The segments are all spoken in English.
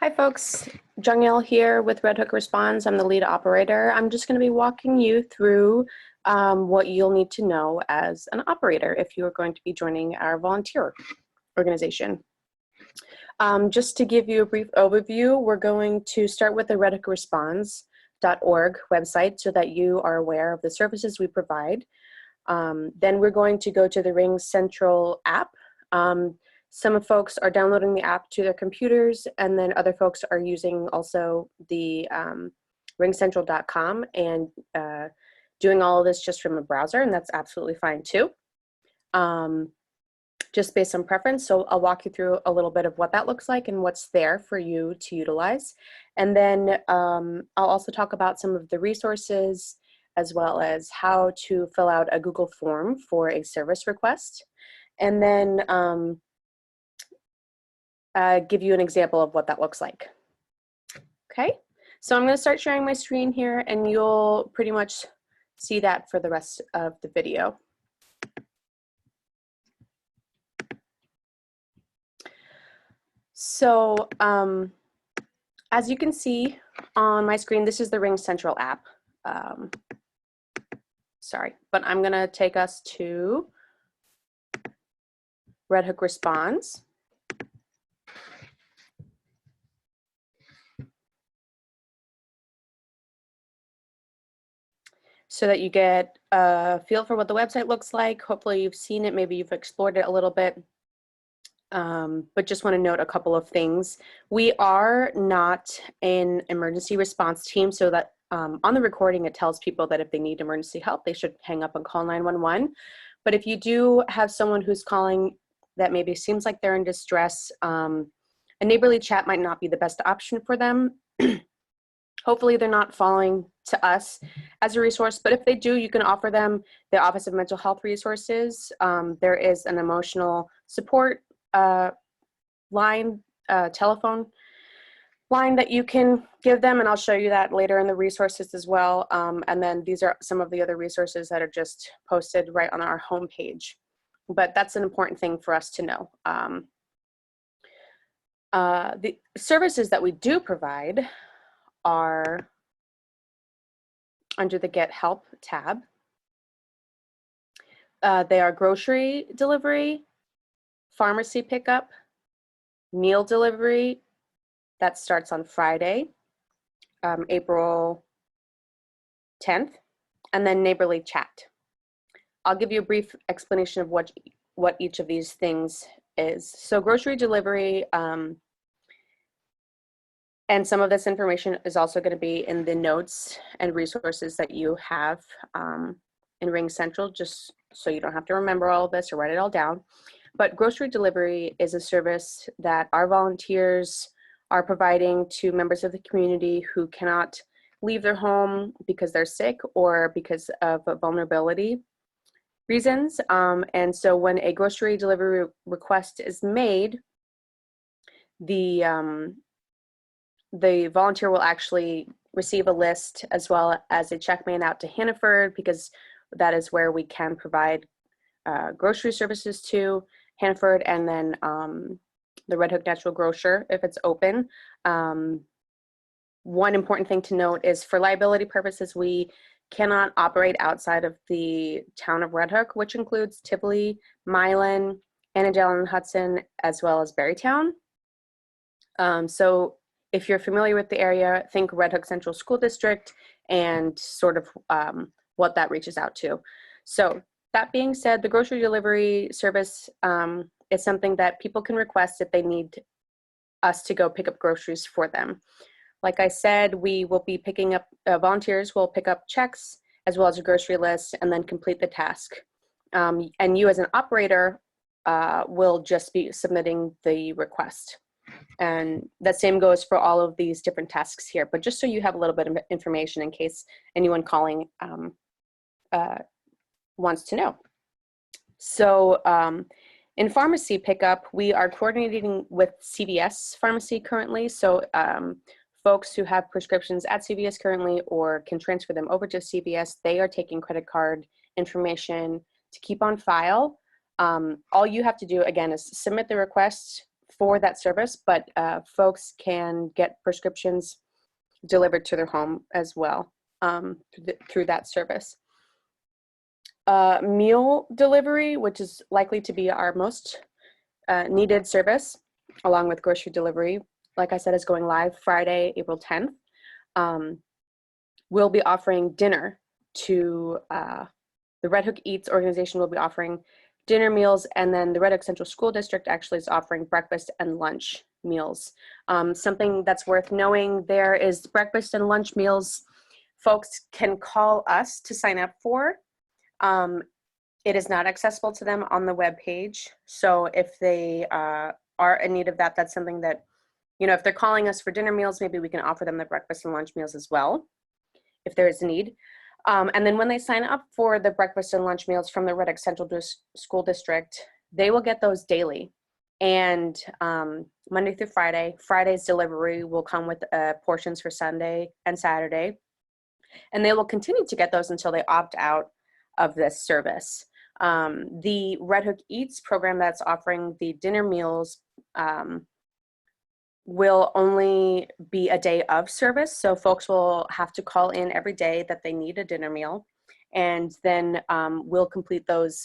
Hi folks, Jungil here with Red Hook Responds. I'm the lead operator. I'm just going to be walking you through what you'll need to know as an operator if you are going to be joining our volunteer organization. Just to give you a brief overview, we're going to start with the redhookresponds.org website so that you are aware of the services we provide. Then we're going to go to the RingCentral app. Some folks are downloading the app to their computers, and then other folks are using also the ringcentral.com and doing all of this just from a browser, and that's absolutely fine too, just based on preference. So I'll walk you through a little bit of what that looks like and what's there for you to utilize. And then I'll also talk about some of the resources as well as how to fill out a Google form for a service request. And then give you an example of what that looks like. Okay, so I'm going to start sharing my screen here, and you'll pretty much see that for the rest of the video. So as you can see on my screen, this is the RingCentral app. Sorry, but I'm going to take us to Red Hook Responds. So that you get a feel for what the website looks like. Hopefully you've seen it, maybe you've explored it a little bit, but just want to note a couple of things. We are not an emergency response team, so that on the recording it tells people that if they need emergency help, they should hang up and call 911. But if you do have someone who's calling that maybe seems like they're in distress, a neighborly chat might not be the best option for them. Hopefully they're not falling to us as a resource, but if they do, you can offer them the Office of Mental Health Resources. There is an emotional support line, telephone line that you can give them, and I'll show you that later in the resources as well. And then these are some of the other resources that are just posted right on our homepage. But that's an important thing for us to know. The services that we do provide are under the Get Help tab. They are grocery delivery, pharmacy pickup, meal delivery. That starts on Friday, April 10th, and then neighborly chat. I'll give you a brief explanation of what each of these things is. So grocery delivery, and some of this information is also going to be in the notes and resources that you have in RingCentral, just so you don't have to remember all of this or write it all down. But grocery delivery is a service that our volunteers are providing to members of the community who cannot leave their home because they're sick or because of vulnerability reasons. And so when a grocery delivery request is made, the volunteer will actually receive a list as well as a check made out to Hannaford, because that is where we can provide grocery services to Hannaford, and then the Red Hook Natural Grocer if it's open. One important thing to note is for liability purposes, we cannot operate outside of the town of Red Hook, which includes Tivoli, Milan, Annandale and Hudson, as well as Berrytown. So if you're familiar with the area, think Red Hook Central School District and sort of what that reaches out to. So that being said, the grocery delivery service is something that people can request if they need us to go pick up groceries for them. Like I said, we will be picking up, volunteers will pick up checks as well as a grocery list and then complete the task. And you as an operator will just be submitting the request. And the same goes for all of these different tasks here, but just so you have a little bit of information in case anyone calling wants to know. So in pharmacy pickup, we are coordinating with CVS Pharmacy currently. So folks who have prescriptions at CVS currently or can transfer them over to CVS, they are taking credit card information to keep on file. All you have to do, again, is submit the request for that service, but folks can get prescriptions delivered to their home as well through that service. Meal delivery, which is likely to be our most needed service, along with grocery delivery, like I said, is going live Friday, April 10th. We'll be offering dinner to the Red Hook Eats organization will be offering dinner meals, and then the Red Hook Central School District actually is offering breakfast and lunch meals. Something that's worth knowing there is breakfast and lunch meals folks can call us to sign up for. It is not accessible to them on the web page. So if they are in need of that, that's something that, you know, if they're calling us for dinner meals, maybe we can offer them the breakfast and lunch meals as well, if there is a need. And then when they sign up for the breakfast and lunch meals from the Red Hook Central School District, they will get those daily. And Monday through Friday, Friday's delivery will come with portions for Sunday and Saturday. And they will continue to get those until they opt out of this service. The Red Hook Eats program that's offering the dinner meals will only be a day of service. So folks will have to call in every day that they need a dinner meal. And then we'll complete those.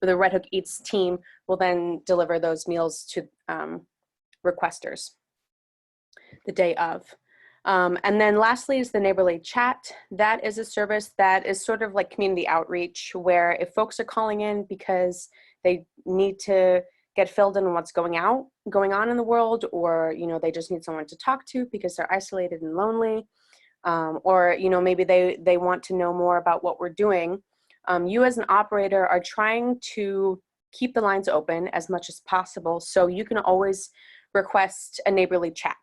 The Red Hook Eats team will then deliver those meals to requesters the day of. And then lastly is the Neighborly Chat. That is a service that is sort of like community outreach, where if folks are calling in because they need to get filled in on what's going on in the world, or, you know, they just need someone to talk to because they're isolated and lonely, or, you know, maybe they want to know more about what we're doing. You as an operator are trying to keep the lines open as much as possible. So you can always request a Neighborly Chat.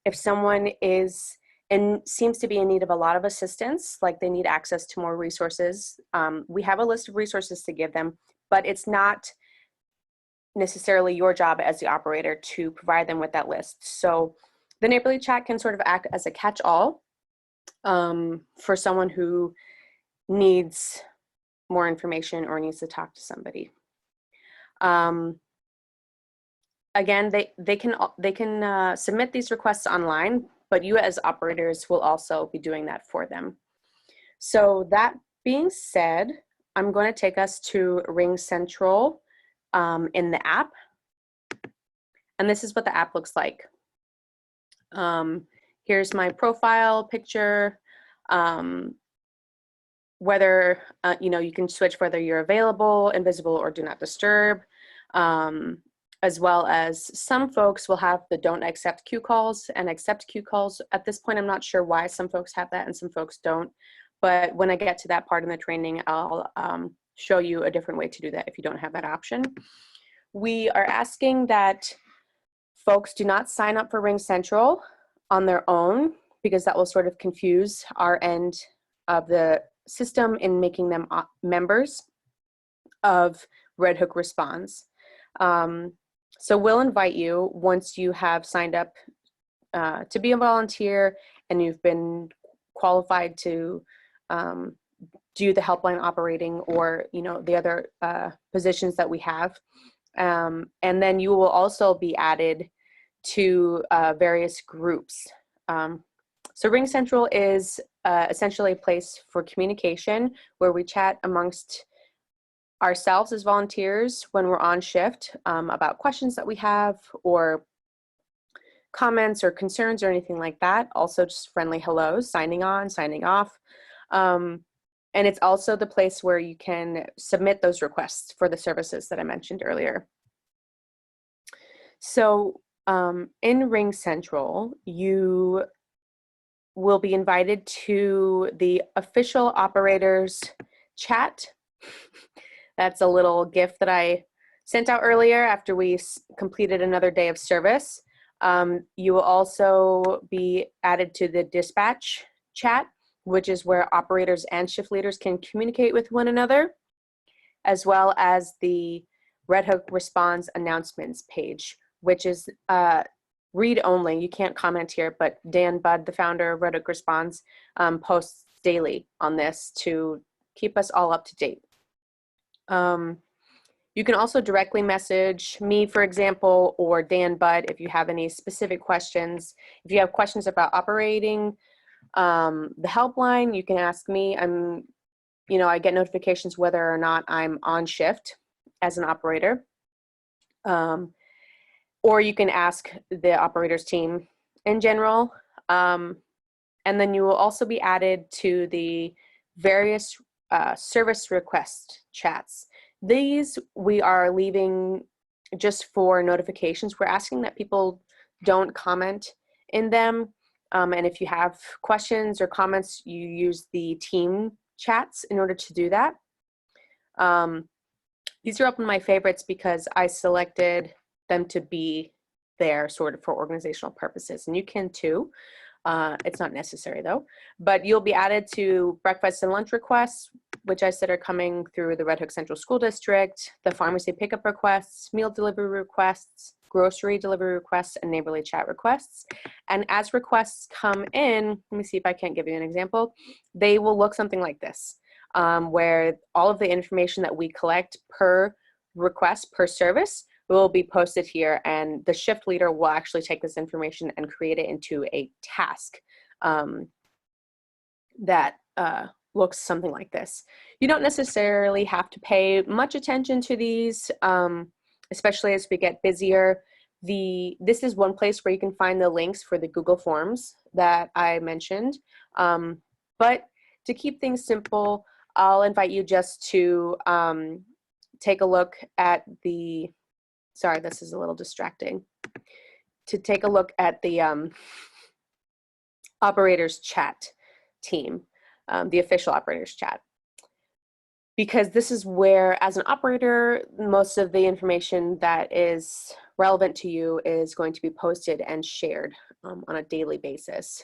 If someone is and seems to be in need of a lot of assistance, like they need access to more resources, we have a list of resources to give them, but it's not necessarily your job as the operator to provide them with that list. So the Neighborly Chat can sort of act as a catch-all for someone who needs more information or needs to talk to somebody. Again, they can submit these requests online, but you as operators will also be doing that for them. So that being said, I'm going to take us to RingCentral in the app. And this is what the app looks like. Here's my profile picture. Whether, you know, you can switch whether you're available, invisible, or do not disturb. As well as some folks will have the don't accept queue calls and accept queue calls. At this point, I'm not sure why some folks have that and some folks don't. But when I get to that part in the training, I'll show you a different way to do that if you don't have that option. We are asking that folks do not sign up for RingCentral on their own, because that will sort of confuse our end of the system in making them members of Red Hook Responds. So we'll invite you once you have signed up to be a volunteer and you've been qualified to do the helpline operating, or, you know, the other positions that we have. And then you will also be added to various groups. So RingCentral is essentially a place for communication where we chat amongst ourselves as volunteers when we're on shift about questions that we have, or comments or concerns or anything like that. Also just friendly hellos, signing on, signing off. And it's also the place where you can submit those requests for the services that I mentioned earlier. So in RingCentral, you will be invited to the official operators chat. That's a little gift that I sent out earlier after we completed another day of service. You will also be added to the dispatch chat, which is where operators and shift leaders can communicate with one another, as well as the Red Hook Responds announcements page, which is read only. You can't comment here, but Dan Budd, the founder of Red Hook Responds, posts daily on this to keep us all up to date. You can also directly message me, for example, or Dan Budd if you have any specific questions. If you have questions about operating the helpline, you can ask me. I get notifications whether or not I'm on shift as an operator. Or you can ask the operators team in general. And then you will also be added to the various service request chats. These we are leaving just for notifications. We're asking that people don't comment in them. And if you have questions or comments, you use the team chats in order to do that. These are up in my favorites because I selected them to be there sort of for organizational purposes, and you can too. It's not necessary though, but you'll be added to breakfast and lunch requests, which I said are coming through the Red Hook Central School District, the pharmacy pickup requests, meal delivery requests, grocery delivery requests, and neighborly chat requests. And as requests come in, let me see if I can't give you an example, they will look something like this, where all of the information that we collect per request, per service, will be posted here, and the shift leader will actually take this information and create it into a task that looks something like this. You don't necessarily have to pay much attention to these, especially as we get busier. This is one place where you can find the links for the Google Forms that I mentioned. But to keep things simple, I'll invite you just to take a look at the, sorry, this is a little distracting, to take a look at the operators chat team, the official operators chat. Because this is where, as an operator, most of the information that is relevant to you is going to be posted and shared on a daily basis.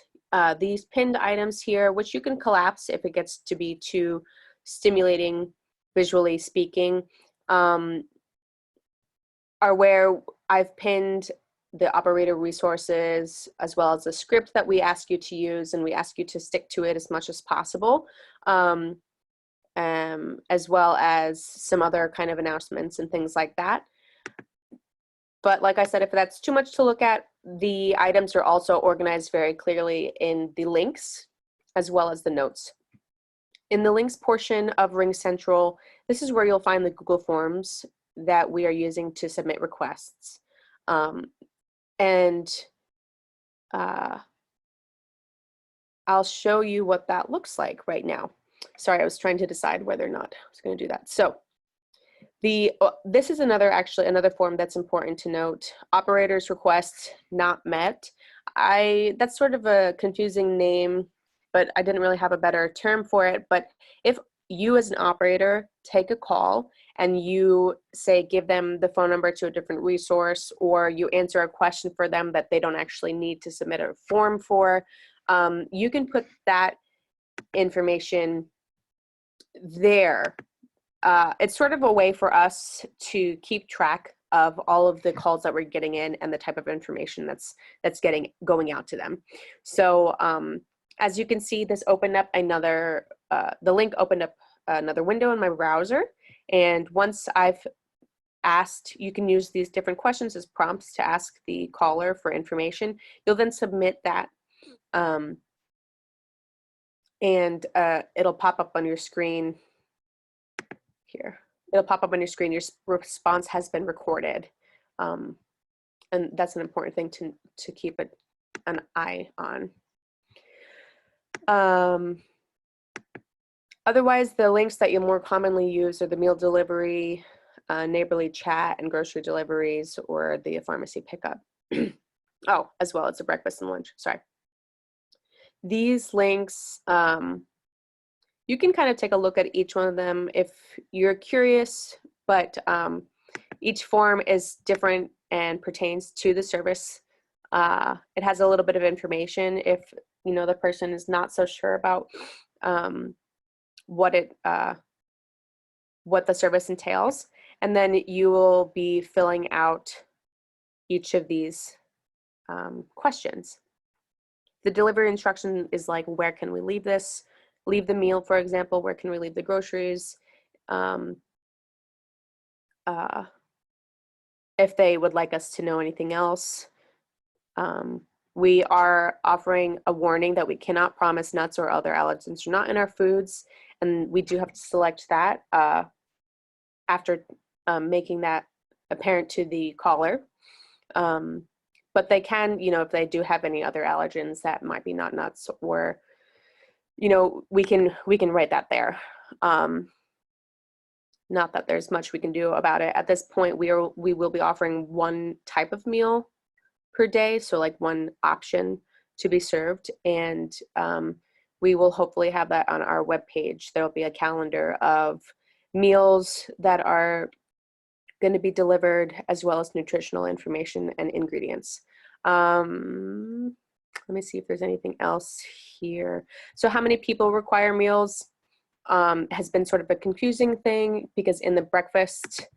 These pinned items here, which you can collapse if it gets to be too stimulating visually speaking, are where I've pinned the operator resources as well as the script that we ask you to use, and we ask you to stick to it as much as possible, as well as some other kind of announcements and things like that. But like I said, if that's too much to look at, the items are also organized very clearly in the links as well as the notes. In the links portion of RingCentral, this is where you'll find the Google Forms that we are using to submit requests. I'll show you what that looks like right now. Sorry, I was trying to decide whether or not I was going to do that. So this is another form that's important to note. Operators requests not met. That's sort of a confusing name, but I didn't really have a better term for it. But if you as an operator take a call and you say give them the phone number to a different resource, or you answer a question for them that they don't actually need to submit a form for, you can put that information there. It's sort of a way for us to keep track of all of the calls that we're getting in and the type of information that's going out to them. So as you can see, this opened up another, the link opened up another window in my browser. And once I've asked, you can use these different questions as prompts to ask the caller for information. You'll then submit that, and it'll pop up on your screen here. It'll pop up on your screen. Your response has been recorded, and that's an important thing to keep an eye on. Otherwise, the links that you more commonly use are the meal delivery, neighborly chat, and grocery deliveries, or the pharmacy pickup. Oh, as well as the breakfast and lunch, sorry. These links, you can kind of take a look at each one of them if you're curious, but each form is different and pertains to the service. It has a little bit of information if the person is not so sure about what the service entails, and then you will be filling out each of these questions. The delivery instruction is like, where can we leave this? Leave the meal, for example. Where can we leave the groceries? if they would like us to know anything else. We are offering a warning that we cannot promise nuts or other allergens are not in our foods, and we do have to select that after making that apparent to the caller. But they can, if they do have any other allergens that might be not nuts, or, we can write that there. Not that there's much we can do about it. At this point, we will be offering one type of meal per day, so like one option to be served, and we will hopefully have that on our webpage. There will be a calendar of meals that are going to be delivered, as well as nutritional information and ingredients. Let me see if there's anything else here. So how many people require meals has been sort of a confusing thing, because in the breakfast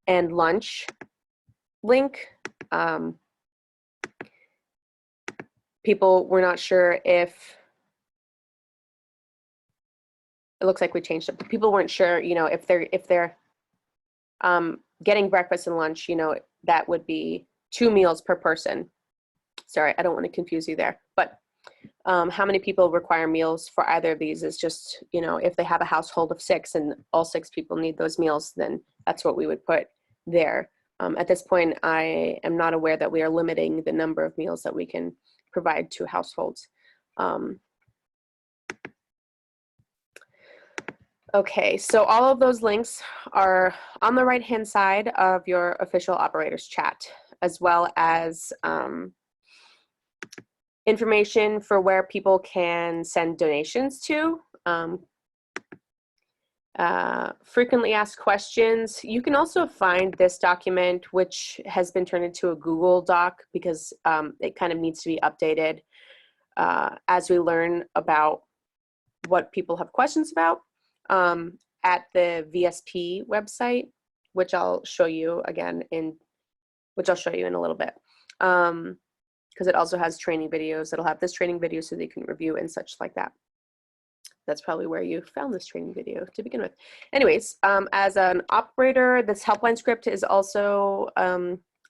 and lunch link, people were not sure if, it looks like we changed it, but people weren't sure, if they're getting breakfast and lunch, that would be 2 meals per person. Sorry, I don't want to confuse you there, but how many people require meals for either of these is just, if they have a household of 6 and all 6 people need those meals, then that's what we would put there. At this point, I am not aware that we are limiting the number of meals that we can provide to households. Okay, so all of those links are on the right-hand side of your official operators chat, as well as information for where people can send donations to. Frequently asked questions. You can also find this document, which has been turned into a Google Doc, because it kind of needs to be updated as we learn about what people have questions about, at the VSP website, which I'll show you again in a little bit. Because it also has training videos. It'll have this training video so they can review and such like that. That's probably where you found this training video to begin with. Anyways, as an operator, this helpline script is also,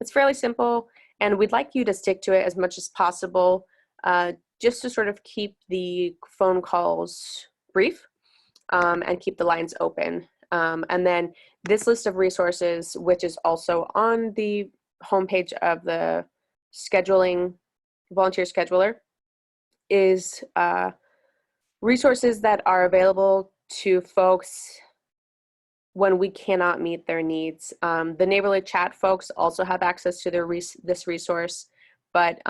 it's fairly simple, and we'd like you to stick to it as much as possible, just to sort of keep the phone calls brief, and keep the lines open. And then this list of resources, which is also on the homepage of the scheduling volunteer scheduler, is resources that are available to folks when we cannot meet their needs. The neighborly chat folks also have access to this resource, but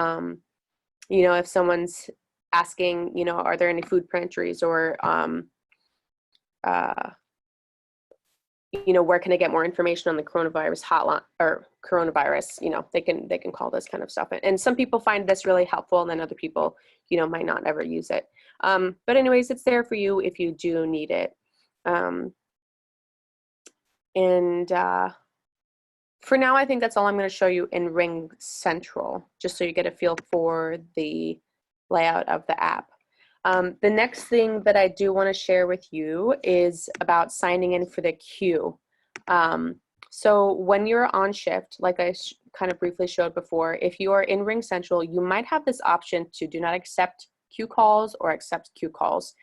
if someone's asking, are there any food pantries, or where can I get more information on the coronavirus hotline or coronavirus, they can call this kind of stuff. And some people find this really helpful, and then other people, might not ever use it. But anyways, it's there for you if you do need it. For now, I think that's all I'm going to show you in Ring Central, just so you get a feel for the layout of the app. The next thing that I do want to share with you is about signing in for the queue. So when you're on shift, like I kind of briefly showed before, if you are in Ring Central, you might have this option to do not accept queue calls or accept queue calls.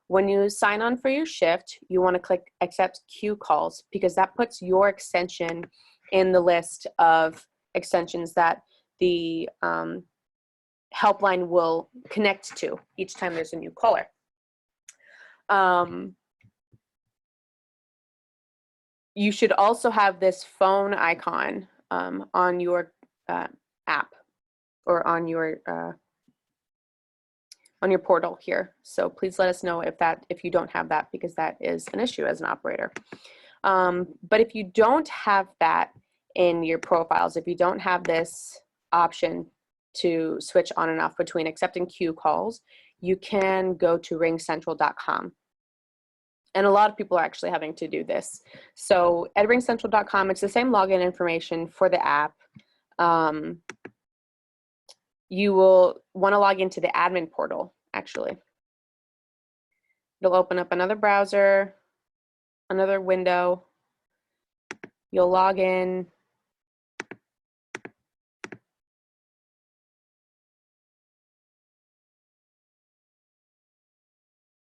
When you sign on for your shift, you want to click accept queue calls, because that puts your extension in the list of extensions that the helpline will connect to each time there's a new caller. You should also have this phone icon on your app, or on your portal here. So please let us know if you don't have that, because that is an issue as an operator. But if you don't have that in your profiles, if you don't have this option to switch on and off between accepting queue calls, you can go to ringcentral.com. And a lot of people are actually having to do this. So at ringcentral.com, it's the same login information for the app. You will want to log into the admin portal, actually. It'll open up another browser, another window. You'll log in.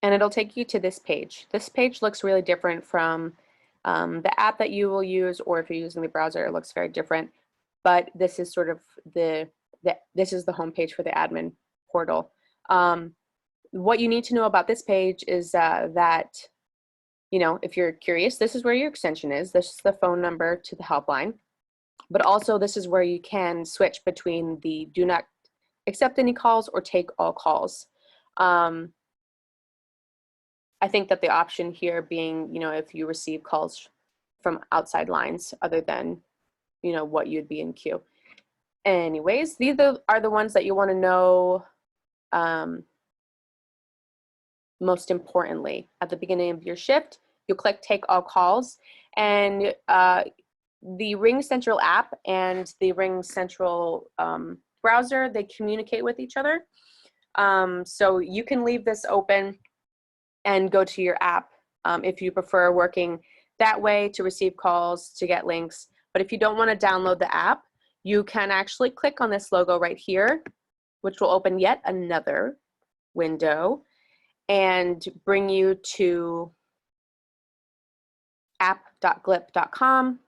And it'll take you to this page. This page looks really different from the app that you will use, or if you're using the browser, it looks very different. But this is sort of this is the home page for the admin portal. What you need to know about this page is that, you know, if you're curious, this is where your extension is. This is the phone number to the helpline. But also this is where you can switch between the do not accept any calls or take all calls. I think that the option here being, you know, if you receive calls from outside lines other than, you know, what you'd be in queue. Anyways, these are the ones that you want to know most importantly. At the beginning of your shift, you'll click take all calls, and the RingCentral app and the RingCentral browser, they communicate with each other. So you can leave this open and go to your app if you prefer working that way to receive calls, to get links. But if you don't want to download the app, you can actually click on this logo right here, which will open yet another window and bring you to app.glip.com,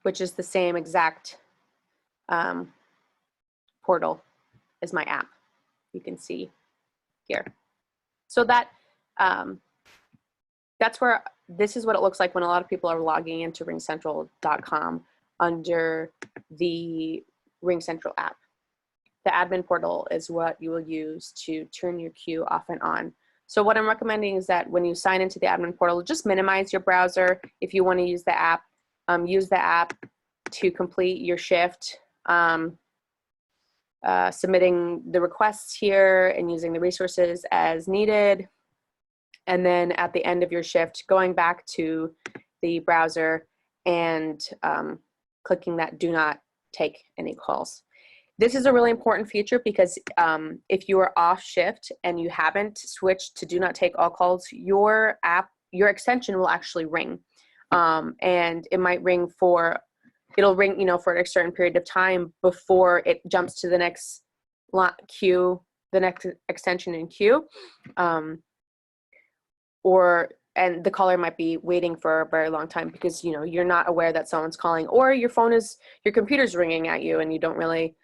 which is the same exact portal as my app. You can see here. So that that's where, this is what it looks like when a lot of people are logging into ringcentral.com under the RingCentral app. The admin portal is what you will use to turn your queue off and on. So what I'm recommending is that when you sign into the admin portal, just minimize your browser. If you want to use the app to complete your shift. Submitting the requests here and using the resources as needed. And then at the end of your shift, going back to the browser and clicking that do not take any calls. This is a really important feature because if you are off shift and you haven't switched to do not take all calls, your extension will actually ring. And it might ring it'll ring, you know, for a certain period of time before it jumps to the next queue, the next extension in queue. And the caller might be waiting for a very long time because, you know, you're not aware that someone's calling, or your computer's ringing at you and you don't really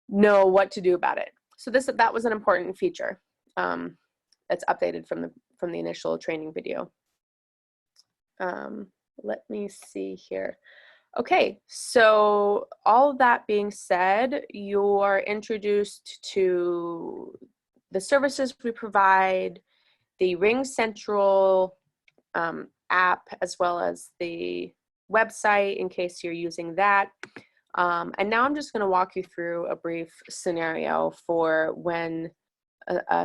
know what to do about it. So that was an important feature that's updated from the initial training video. Let me see here. Okay, so all of that being said, you are introduced to the services we provide, the RingCentral app, as well as the website in case you're using that. And now I'm just going to walk you through a brief scenario for when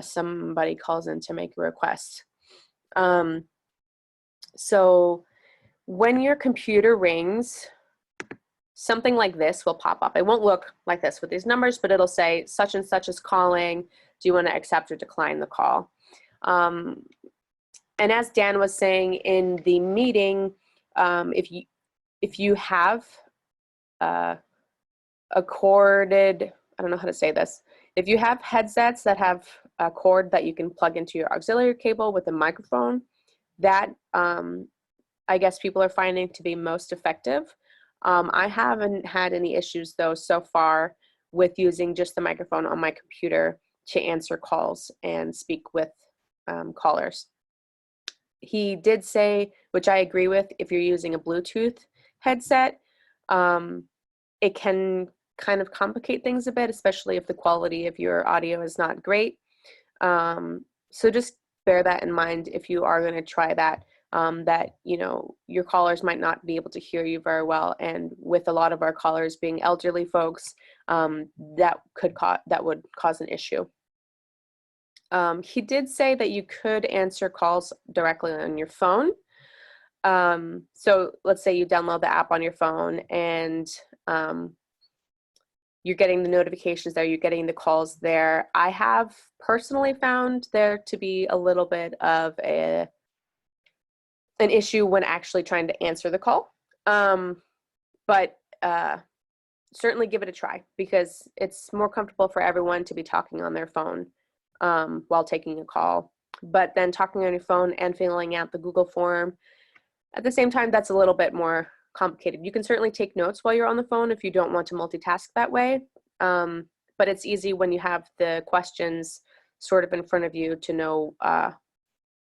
somebody calls in to make a request. So when your computer rings, something like this will pop up. It won't look like this with these numbers, but it'll say such and such is calling. Do you want to accept or decline the call? And as Dan was saying in the meeting, if you have a corded, I don't know how to say this. If you have headsets that have a cord that you can plug into your auxiliary cable with a microphone, that I guess people are finding to be most effective. I haven't had any issues though so far with using just the microphone on my computer to answer calls and speak with callers. He did say, which I agree with, if you're using a Bluetooth headset, it can kind of complicate things a bit, especially if the quality of your audio is not great. So just bear that in mind if you are going to try that. That, you know, your callers might not be able to hear you very well, and with a lot of our callers being elderly folks, that would cause an issue. He did say that you could answer calls directly on your phone. So let's say you download the app on your phone and you're getting the notifications there, you're getting the calls there. I have personally found there to be a little bit of a an issue when actually trying to answer the call. But certainly give it a try, because it's more comfortable for everyone to be talking on their phone while taking a call. But then talking on your phone and filling out the Google form at the same time, that's a little bit more complicated. You can certainly take notes while you're on the phone if you don't want to multitask that way. But it's easy when you have the questions sort of in front of you to know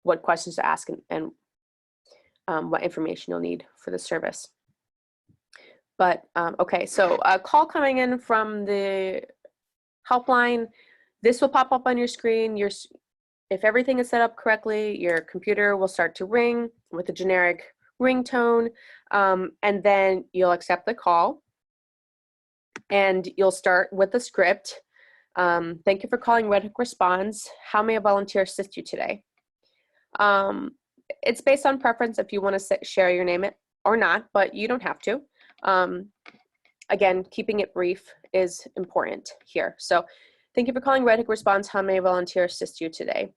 what questions to ask and what information you'll need for the service. But okay, so a call coming in from the helpline, this will pop up on your screen. If everything is set up correctly, your computer will start to ring with a generic ringtone, and then you'll accept the call, and you'll start with the script. Thank you for calling Red Hook Response. How may a volunteer assist you today? It's based on preference if you want to share your name or not, but you don't have to. Again, keeping it brief is important here. So, thank you for calling Red Hook Response. How may a volunteer assist you today?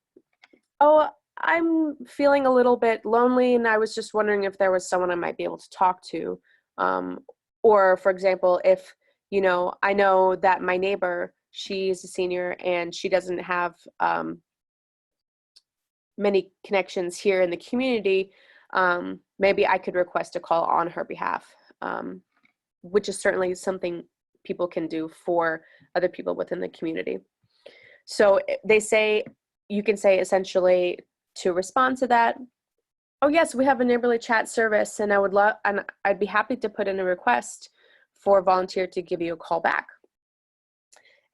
Oh, I'm feeling a little bit lonely, and I was just wondering if there was someone I might be able to talk to. Or, for example, if, you know, I know that my neighbor, she's a senior and she doesn't have many connections here in the community, maybe I could request a call on her behalf, which is certainly something people can do for other people within the community. So they say, you can say essentially to respond to that, oh yes, we have a neighborly chat service, and I'd be happy to put in a request for a volunteer to give you a call back.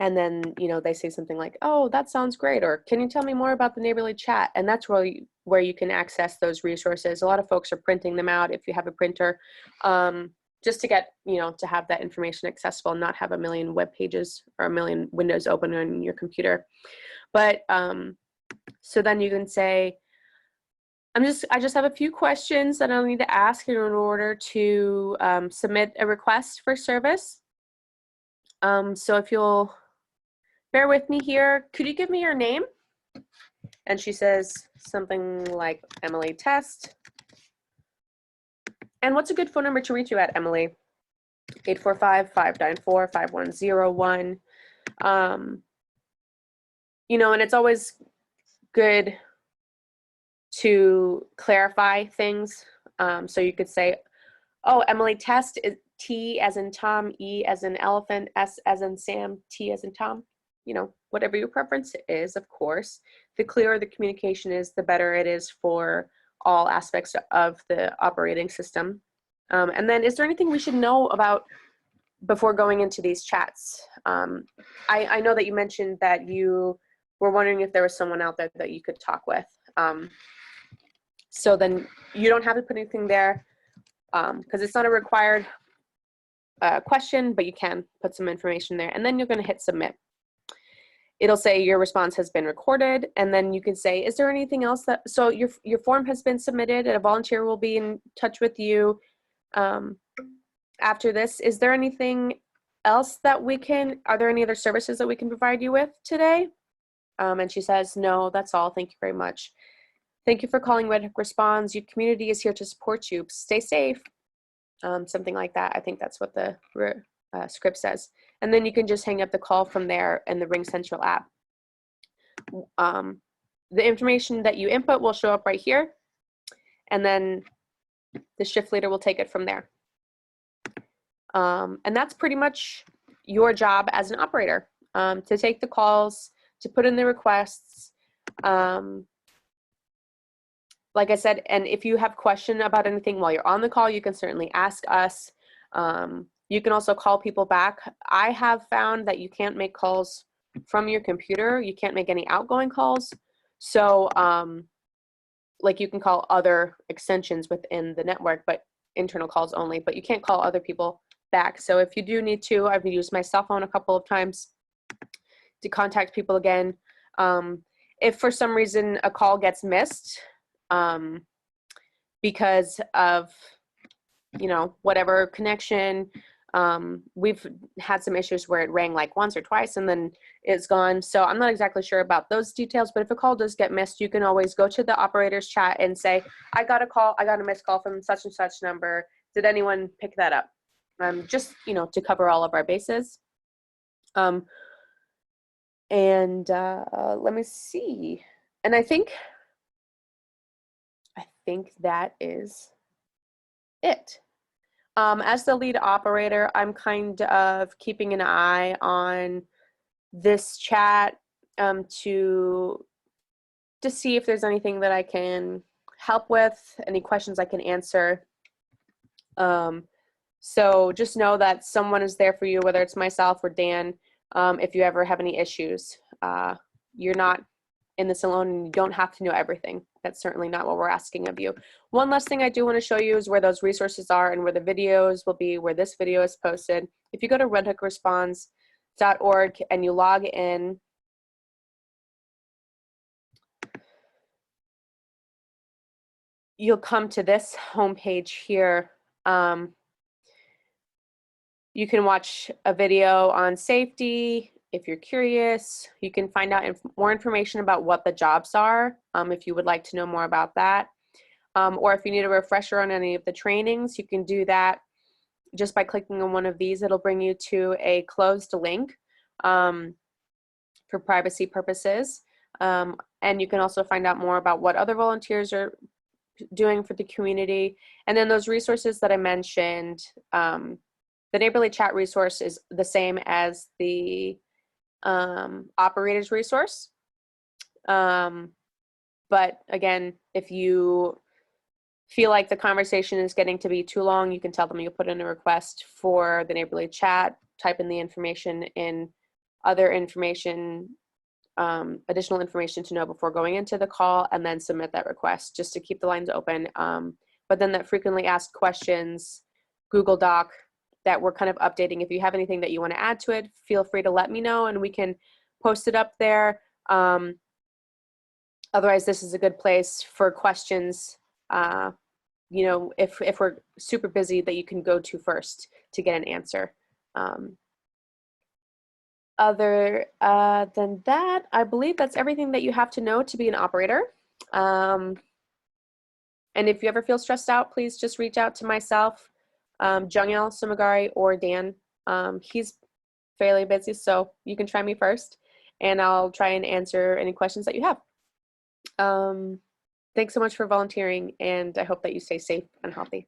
And then, you know, they say something like, oh, that sounds great, or can you tell me more about the neighborly chat? And that's really where you can access those resources. A lot of folks are printing them out if you have a printer, just to get, you know, to have that information accessible and not have a million web pages or a million windows open on your computer. But so then you can say, I just have a few questions that I'll need to ask in order to submit a request for service. So if you'll bear with me here, could you give me your name? And she says something like Emily Test. And what's a good phone number to reach you at, Emily? 845-594-5101. You know, and it's always good to clarify things. So you could say, oh, Emily Test is T as in Tom, E as in elephant, S as in Sam, T as in Tom. You know, whatever your preference is, of course. The clearer the communication is, the better it is for all aspects of the operating system. And then, is there anything we should know about before going into these chats? I know that you mentioned that you were wondering if there was someone out there that you could talk with. So then you don't have to put anything there because it's not a required question, but you can put some information there. And then you're going to hit submit. It'll say your response has been recorded, and then you can say, is there anything else that, so your form has been submitted and a volunteer will be in touch with you after this. Is there anything else that are there any other services that we can provide you with today? And she says, no, that's all. Thank you very much. Thank you for calling Red Hook Responds. Your community is here to support you. Stay safe. Something like that. I think that's what the script says. And then you can just hang up the call from there in the RingCentral app. The information that you input will show up right here, and then the shift leader will take it from there. And that's pretty much your job as an operator, to take the calls, to put in the requests. Like I said, and if you have a question about anything while you're on the call, you can certainly ask us. You can also call people back. I have found that you can't make calls from your computer. You can't make any outgoing calls. So like you can call other extensions within the network, but internal calls only, but you can't call other people back. So if you do need to, I've used my cell phone a couple of times to contact people again. If for some reason a call gets missed, because of, you know, whatever connection, We've had some issues where it rang like once or twice and then it's gone. So I'm not exactly sure about those details, but if a call does get missed, you can always go to the operator's chat and say, I got a missed call from such and such number. Did anyone pick that up? Just, to cover all of our bases. Let me see. And I think that is it. As the lead operator, I'm kind of keeping an eye on this chat to see if there's anything that I can help with, any questions I can answer. So just know that someone is there for you, whether it's myself or Dan, if you ever have any issues. You're not in this alone and you don't have to know everything. That's certainly not what we're asking of you. One last thing I do want to show you is where those resources are and where the videos will be, where this video is posted. If you go to redhookresponse.org and you log in, you'll come to this homepage here. You can watch a video on safety. If you're curious, you can find out more information about what the jobs are, if you would like to know more about that. Or if you need a refresher on any of the trainings, you can do that just by clicking on one of these. It'll bring you to a closed link for privacy purposes. And you can also find out more about what other volunteers are doing for the community. And then those resources that I mentioned, the Neighborly Chat resource is the same as the operator's resource. But again, if you feel like the conversation is getting to be too long, you can tell them you put in a request for the Neighborly Chat, type in the information in other information, additional information to know before going into the call, and then submit that request just to keep the lines open. But then that frequently asked questions Google Doc that we're kind of updating. If you have anything that you want to add to it, feel free to let me know and we can post it up there. Otherwise, this is a good place for questions, if we're super busy, that you can go to first to get an answer. Other than that, I believe that's everything that you have to know to be an operator. And if you ever feel stressed out, please just reach out to myself, Jungyeol Sumagari, or Dan. He's fairly busy, so you can try me first, and I'll try and answer any questions that you have. Thanks so much for volunteering, and I hope that you stay safe and healthy.